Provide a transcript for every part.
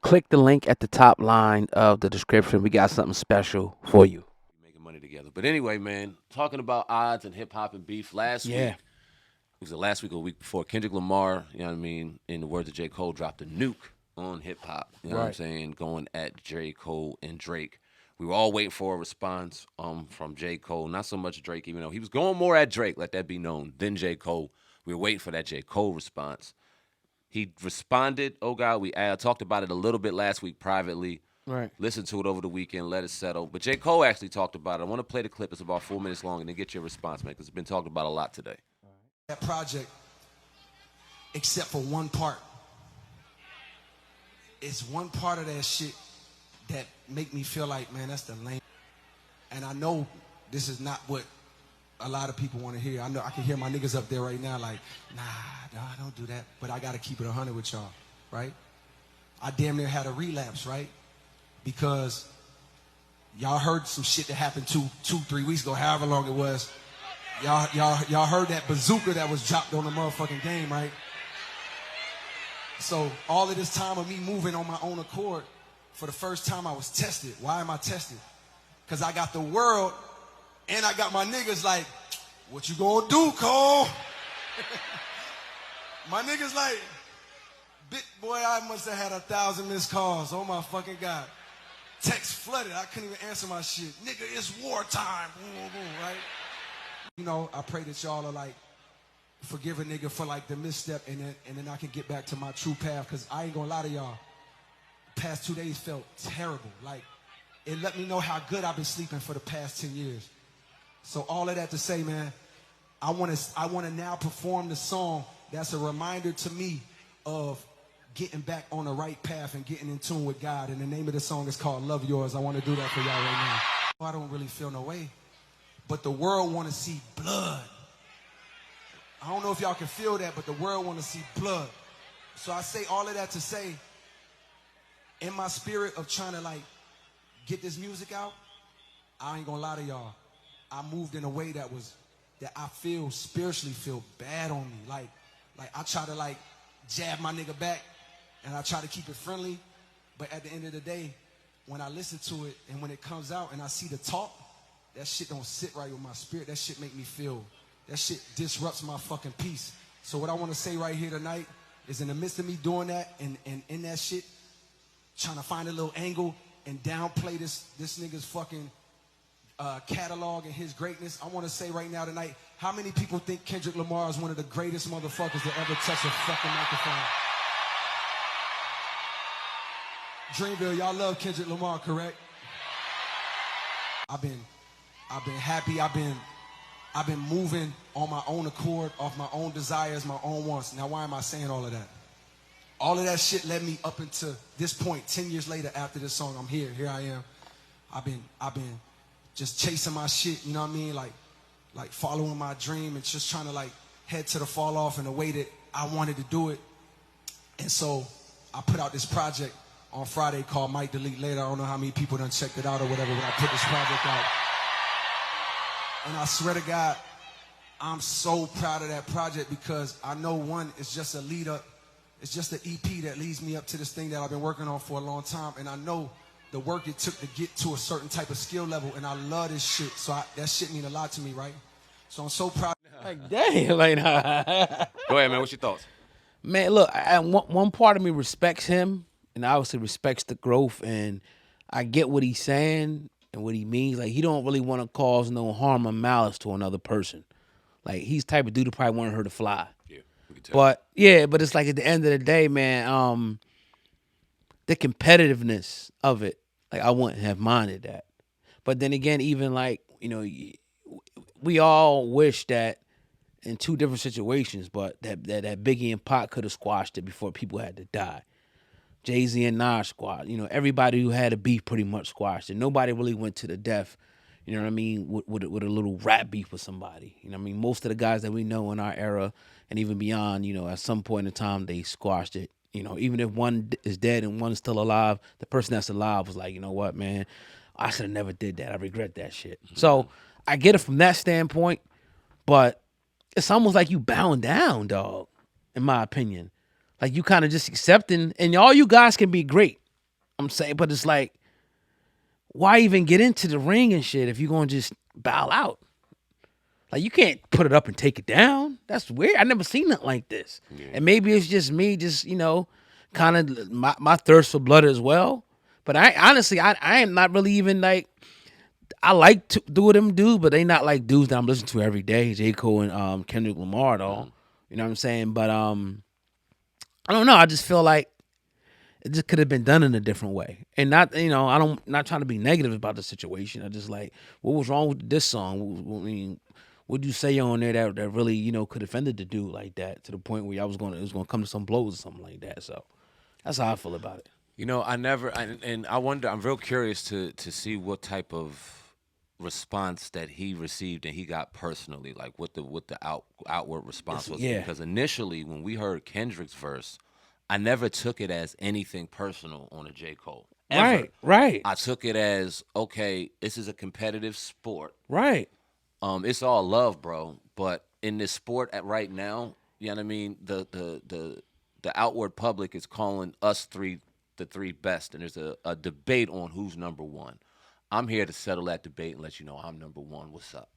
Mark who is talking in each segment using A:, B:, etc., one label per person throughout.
A: click the link at the top line of the description. We got something special for you.
B: Making money together. But anyway, man, talking about odds and hip hop and beef. Last week,
A: Yeah.
B: was it last week or the week before? Kendrick Lamar, you know what I mean? In the words of J. Cole, dropped a nuke on hip hop. You know what I'm
A: Right.
B: saying? Going at J. Cole and Drake. We were all waiting for a response from J. Cole. Not so much Drake, even though he was going more at Drake, let that be known, than J. Cole. We were waiting for that J. Cole response. He responded. Oh God, we talked about it a little bit last week privately.
A: Right.
B: Listen to it over the weekend. Let it settle. But J. Cole actually talked about it. I want to play the clip. It's about 4 minutes long, and then get your response, man, because it's been talked about a lot today.
C: That project, except for one part. It's one part of that shit that make me feel like, man, that's the lame. And I know this is not what a lot of people want to hear. I know I can hear my niggas up there right now like, nah, don't do that. But I got to keep it 100 with y'all, right? I damn near had a relapse, right? Because y'all heard some shit that happened 3 weeks ago, however long it was. Y'all heard that bazooka that was dropped on the motherfucking game, right? So all of this time of me moving on my own accord, for the first time I was tested. Why am I tested? Because I got the world and I got my niggas like, what you gonna do, Cole? My niggas like, boy, I must have had 1,000 missed calls. Oh my fucking God. Text flooded. I couldn't even answer my shit. Nigga, it's wartime. Boom, boom, boom, right? You know, I pray that y'all are like, forgive a nigga for like the misstep and then I can get back to my true path, because I ain't gonna lie to y'all. The past 2 days felt terrible. Like, it let me know how good I've been sleeping for the past 10 years. So all of that to say, man, I wanna now perform the song that's a reminder to me of getting back on the right path and getting in tune with God. And the name of the song is called Love Yours. I want to do that for y'all right now. I don't really feel no way, but the world want to see blood. I don't know if y'all can feel that, but the world want to see blood. So I say all of that to say, in my spirit of trying to like get this music out, I ain't gonna lie to y'all, I moved in a way that I feel spiritually feel bad on me. Like I try to like jab my nigga back and I try to keep it friendly, but at the end of the day, when I listen to it and when it comes out and I see the talk, that shit don't sit right with my spirit. That shit make me feel, that shit disrupts my fucking peace. So what I want to say right here tonight is, in the midst of me doing that and in that shit, trying to find a little angle and downplay this nigga's fucking catalog and his greatness, I want to say right now tonight, how many people think Kendrick Lamar is one of the greatest motherfuckers to ever touch a fucking microphone? Dreamville, y'all love Kendrick Lamar, correct? I've been happy. I've been moving on my own accord, off my own desires, my own wants. Now, why am I saying all of that? All of that shit led me up into this point. 10 years later, after this song, I'm here. Here I am. I've been just chasing my shit. You know what I mean? Like following my dream and just trying to like head to the fall off in the way that I wanted to do it. And so I put out this project on Friday called Might Delete Later. I don't know how many people done checked it out or whatever, but I put this project out. And I swear to God, I'm so proud of that project, because I know, one, it's just a lead up. It's just an EP that leads me up to this thing that I've been working on for a long time. And I know the work it took to get to a certain type of skill level. And I love this shit. So that shit mean a lot to me, right? So I'm so proud.
A: Like, damn. Like, nah.
B: Go ahead, man. What's your thoughts?
A: Man, look, one part of me respects him and obviously respects the growth, and I get what he's saying and what he means. Like, he don't really want to cause no harm or malice to another person. Like, he's the type of dude who probably want her to fly.
B: Yeah, we can tell.
A: But it's like, at the end of the day, man, the competitiveness of it, like, I wouldn't have minded that. But then again, even like, you know, we all wish that in two different situations, but that Biggie and Pac could have squashed it before people had to die. Jay-Z and Nas squashed. You know, everybody who had a beef pretty much squashed it. Nobody really went to the death, you know what I mean, with a little rap beef with somebody. You know what I mean? Most of the guys that we know in our era and even beyond, you know, at some point in time, they squashed it. You know, even if one is dead and one's still alive, the person that's alive was like, you know what, man, I should have never did that. I regret that shit. So I get it from that standpoint, but it's almost like you bowing down, dog, in my opinion. Like, you kind of just accepting, and all you guys can be great. I'm saying, but it's like, why even get into the ring and shit if you're gonna just bow out? Like you can't put it up and take it down. That's weird. I never seen nothing like this.
B: Yeah.
A: And maybe it's just me, just kind of my thirst for blood as well. But I honestly, I am not really even like. I like to do what them dudes, but they not like dudes that I'm listening to every day. J. Cole and Kendrick Lamar at all. You know what I'm saying? But I don't know. I just feel like it just could have been done in a different way. And not, not trying to be negative about the situation. I just like, what was wrong with this song? I mean, what'd you say on there that really, could have offended the dude like that to the point where it was gonna come to some blows or something like that. So that's how I feel about it.
B: And I wonder. I'm real curious to see what type of response that he received and he got personally, like what the outward response was.
A: Yeah.
B: Because initially, when we heard Kendrick's verse, I never took it as anything personal on a J. Cole. Ever.
A: Right.
B: I took it as, okay, this is a competitive sport.
A: Right.
B: It's all love, bro. But in this sport right now, you know what I mean? The outward public is calling us three the three best, and there's a debate on who's number one. I'm here to settle that debate and let you know I'm number one. What's up?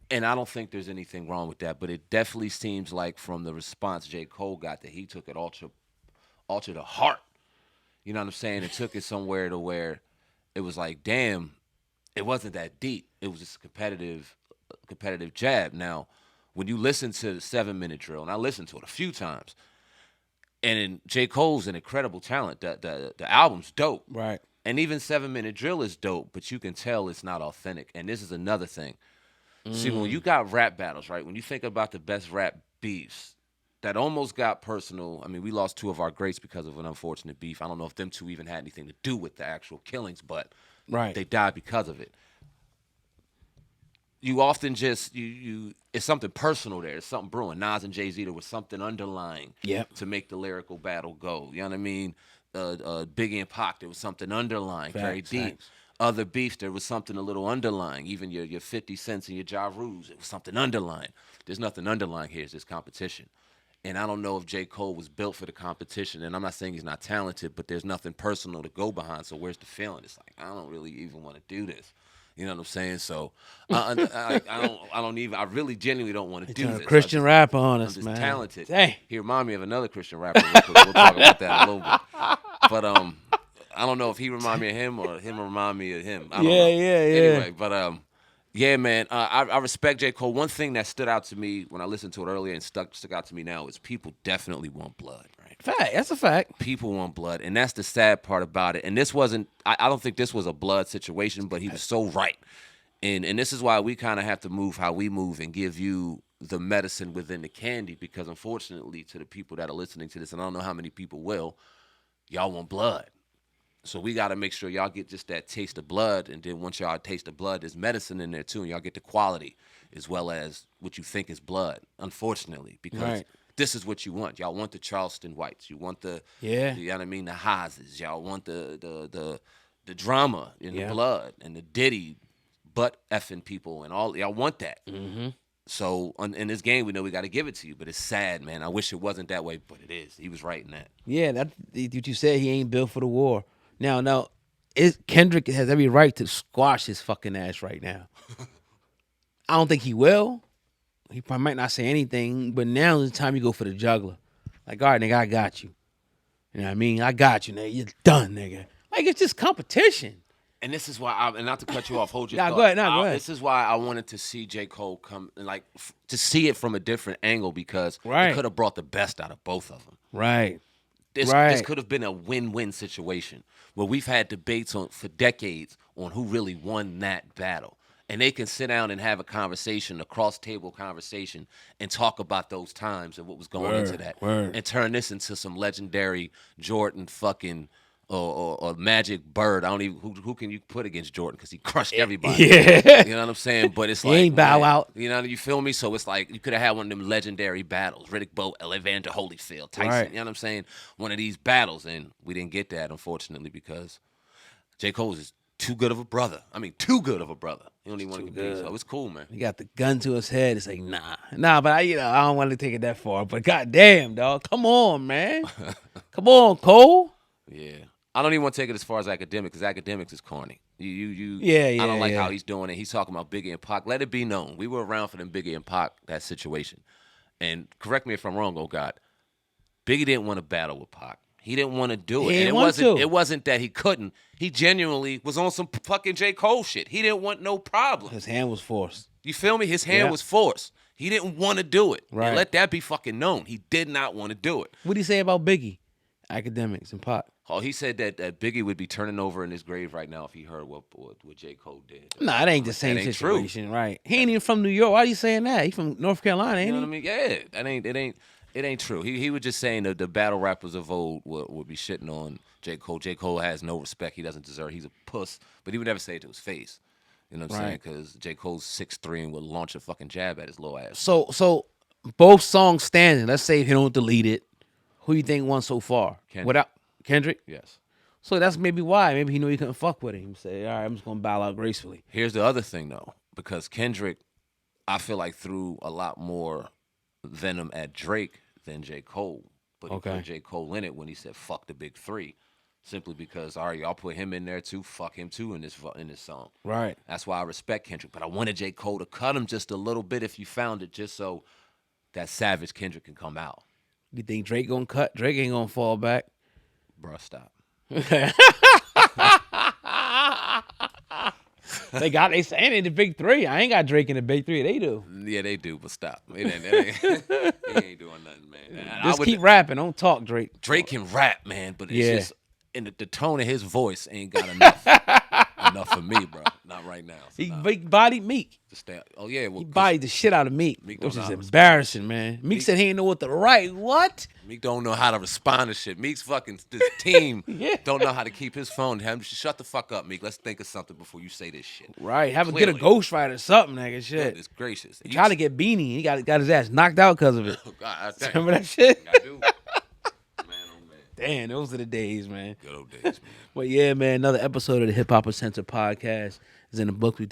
B: And I don't think there's anything wrong with that, but it definitely seems like from the response J. Cole got that he took it all to heart. You know what I'm saying? It took it somewhere to where it was like, damn, it wasn't that deep. It was just a competitive jab. Now, when you listen to the 7-minute drill, and I listened to it a few times, and J. Cole's an incredible talent. The album's dope.
A: Right.
B: And even 7-minute drill is dope, but you can tell it's not authentic. And this is another thing. See, when you got rap battles, right? When you think about the best rap beefs, that almost got personal. I mean, we lost two of our greats because of an unfortunate beef. I don't know if them two even had anything to do with the actual killings, but they died because of it. You often just you it's something personal there. It's something brewing. Nas and Jay-Z, there was something underlying to make the lyrical battle go. You know what I mean? Biggie and Pac, there was something underlying, very deep.
A: Thanks.
B: Other beefs, there was something a little underlying. Even your 50 Cents and your Ja Rules, it was something underlying. There's nothing underlying here. It's just competition. And I don't know if J. Cole was built for the competition. And I'm not saying he's not talented, but there's nothing personal to go behind. So where's the feeling? It's like, I don't really even want to do this. You know what I'm saying? So I really genuinely don't want to do this.
A: Christian rapper on
B: I'm
A: us,
B: just
A: man.
B: talented.
A: Dang.
B: He remind me of another Christian rapper. We'll talk about that in a little bit. But I don't know if he remind me of him or him remind me of him. I don't know. Anyway, but yeah, man, I respect J. Cole. One thing that stood out to me when I listened to it earlier and stuck out to me now is people definitely want blood, right?
A: Fact. That's a fact.
B: People want blood, and that's the sad part about it. And this wasn't, I don't think this was a blood situation, but he was so right. And this is why we kind of have to move how we move and give you the medicine within the candy, because unfortunately to the people that are listening to this, and I don't know how many people will, y'all want blood. So we got to make sure y'all get just that taste of blood, and then once y'all taste the blood, there's medicine in there too, and y'all get the quality as well as what you think is blood, unfortunately, because this is what you want. Y'all want the Charleston Whites. You want the, you know what I mean, the Haases. Y'all want the drama in the blood and the Diddy butt effing people and all. Y'all want that.
A: Mm-hmm.
B: So in this game, we know we got to give it to you, but it's sad, man. I wish it wasn't that way, but it is. He was right in that.
A: Yeah, that's what you said. He ain't built for the war. Now, Kendrick has every right to squash his fucking ass right now. I don't think he will. He probably might not say anything, but now is the time you go for the juggler. Like, all right, nigga, I got you. You know what I mean? I got you, nigga. You're done, nigga. Like, it's just competition.
B: And this is why, and not to cut you off, hold your thought.
A: Go ahead.
B: This is why I wanted to see J. Cole come, like, to see it from a different angle, because it could have brought the best out of both of them.
A: Right.
B: This could have been a win-win situation where we've had debates for decades on who really won that battle. And they can sit down and have a conversation, a cross-table conversation, and talk about those times and what was going into that. And turn this into some legendary Jordan fucking or Magic Bird. I don't even who can you put against Jordan, because he crushed everybody.
A: Yeah.
B: You know what I'm saying? But it's
A: He
B: like,
A: ain't bow
B: man,
A: out.
B: You know, you feel me? So it's like you could have had one of them legendary battles. Riddick Bowe, Evander Holyfield, Tyson. You know what I'm saying? One of these battles, and we didn't get that, unfortunately, because J. Cole is too good of a brother. I mean, too good of a brother. He don't even want to compete. So it's cool, man.
A: He got the gun to his head. It's like, nah. But I don't want to take it that far. But goddamn, dog, come on, man. Come on, Cole.
B: Yeah. I don't even want to take it as far as academic, because academics is corny.
A: Yeah,
B: I don't like
A: yeah.
B: how he's doing it. He's talking about Biggie and Pac. Let it be known, we were around for them Biggie and Pac, that situation. And correct me if I'm wrong, oh God, Biggie didn't want to battle with Pac. He didn't want to do it.
A: He
B: And
A: didn't want to.
B: it wasn't that he couldn't. He genuinely was on some fucking J. Cole shit. He didn't want no problem.
A: His hand was forced.
B: You feel me? His hand
A: Yeah.
B: was forced. He didn't want to do it.
A: Right.
B: And let that be fucking known. He did not want to do it.
A: What did he say about Biggie? Academics and Pac.
B: Oh, he said that Biggie would be turning over in his grave right now if he heard what J. Cole did.
A: Nah, it ain't the same
B: That ain't true.
A: situation, right? He ain't even from New York. Why are you saying that? He from North Carolina, ain't
B: You know
A: he?
B: what I mean? Yeah, it ain't true. He was just saying that the battle rappers of old would be shitting on J. Cole. J. Cole has no respect. He doesn't deserve. He's a puss. But he would never say it to his face. You know what I'm saying?
A: Right.
B: Because J. Cole's 6'3" and would launch a fucking jab at his little ass.
A: So both songs standing. Let's say if he don't delete it, who you think won so far?
B: Kendrick.
A: Without Kendrick?
B: Yes.
A: So that's maybe why. Maybe he knew he couldn't fuck with him. Say, all right, I'm just gonna bow out gracefully.
B: Here's the other thing though, because Kendrick, I feel like threw a lot more venom at Drake than J. Cole. But he
A: Okay.
B: put J. Cole in it when he said fuck the big three. Simply because, all right, y'all put him in there too, fuck him too in this song.
A: Right.
B: That's why I respect Kendrick. But I wanted J. Cole to cut him just a little bit if you found it, just so that savage Kendrick can come out.
A: You think Drake gonna cut? Drake ain't gonna fall back.
B: Bruh, stop.
A: They saying in the big three. I ain't got Drake in the big three. They do.
B: Yeah, they do, but stop. It ain't, he ain't doing nothing, man.
A: Just keep rapping. Don't talk, Drake.
B: Drake can rap, man, but it's
A: Yeah.
B: just in the tone of his voice ain't got enough. Enough for me, bro. Not right now. So
A: He
B: nah,
A: big bodied Meek.
B: to stay. Oh yeah, well,
A: He
B: 'cause
A: bodied the shit out of Meek,
B: Meek
A: which
B: don't
A: is
B: know how to
A: embarrassing, man. Meek said he ain't know what to write. What?
B: Meek don't know how to respond to shit. Meek's fucking this team
A: Yeah.
B: don't know how to keep his phone. Have him shut the fuck up, Meek. Let's think of something before you say this shit.
A: Right. Get a
B: Clearly.
A: ghostwriter or something, nigga. Shit.
B: Goodness gracious.
A: He tried to get Beanie. He got his ass knocked out because of it.
B: Oh, God, I think.
A: Remember that shit?
B: I do. Man, oh man.
A: Damn, those are the days, man.
B: Good old days, man.
A: But yeah, man, another episode of the Hip Hop Uncensored podcast is in the books. We